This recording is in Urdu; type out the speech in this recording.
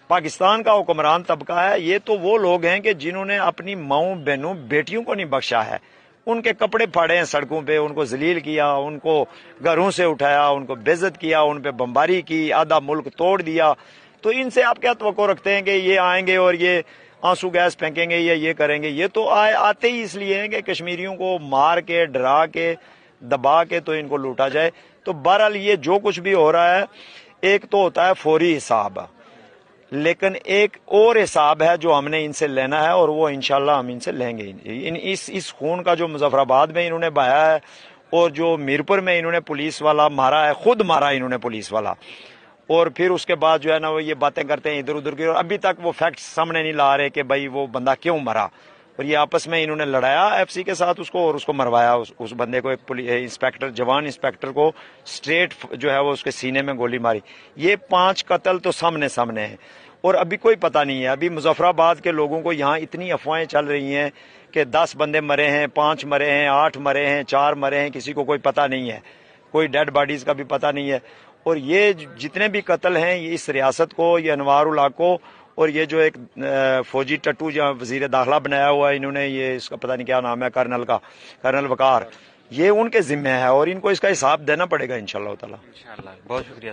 پاکستان کا حکمران طبقہ ہے، یہ تو وہ لوگ ہیں کہ جنہوں نے اپنی ماؤں بہنوں بیٹیوں کو نہیں بخشا ہے. ان کے کپڑے پھاڑے ہیں سڑکوں پہ، ان کو ذلیل کیا، ان کو گھروں سے اٹھایا، ان کو بے عزت کیا، ان پہ بمباری کی، آدھا ملک توڑ دیا. تو ان سے آپ کیا توقع رکھتے ہیں کہ یہ آئیں گے اور یہ آنسو گیس پھینکیں گے یا یہ کریں گے؟ یہ تو آتے ہی اس لیے ہیں کہ کشمیریوں کو مار کے، ڈرا کے، دبا کے تو ان کو لوٹا جائے. تو بہرحال یہ جو کچھ بھی ہو رہا ہے، ایک تو ہوتا ہے فوری حساب، لیکن ایک اور حساب ہے جو ہم نے ان سے لینا ہے، اور وہ انشاءاللہ ہم ان سے لیں گے. اس خون کا جو مظفر آباد میں انہوں نے بہایا ہے، اور جو میرپور میں انہوں نے پولیس والا مارا ہے، خود مارا انہوں نے پولیس والا، اور پھر اس کے بعد جو ہے نا وہ یہ باتیں کرتے ہیں ادھر ادھر کی، اور ابھی تک وہ فیکٹس سامنے نہیں لا رہے کہ بھائی وہ بندہ کیوں مرا. اور یہ آپس میں انہوں نے لڑایا ایف سی کے ساتھ اس کو، اور اس کو مروایا، اس بندے کو، ایک انسپیکٹر، جوان انسپیکٹر کو سٹریٹ جو ہے وہ اس کے سینے میں گولی ماری. یہ 5 قتل تو سامنے ہیں، اور ابھی کوئی پتہ نہیں ہے. ابھی مظفر آباد کے لوگوں کو یہاں اتنی افواہیں چل رہی ہیں کہ 10 بندے مرے ہیں، 5 مرے ہیں، 8 مرے ہیں، 4 مرے ہیں، کسی کو کوئی پتہ نہیں ہے، کوئی ڈیڈ باڈیز کا بھی پتہ نہیں ہے. اور یہ جتنے بھی قتل ہیں یہ اس ریاست کو، یہ انوار اللہ کو، اور یہ جو ایک فوجی ٹٹو جو وزیر داخلہ بنایا ہوا ہے انہوں نے، یہ اس کا پتہ نہیں کیا نام ہے، کرنل وقار، یہ ان کے ذمہ ہے، اور ان کو اس کا حساب دینا پڑے گا انشاءاللہ تعالی. انشاءاللہ. بہت شکریہ.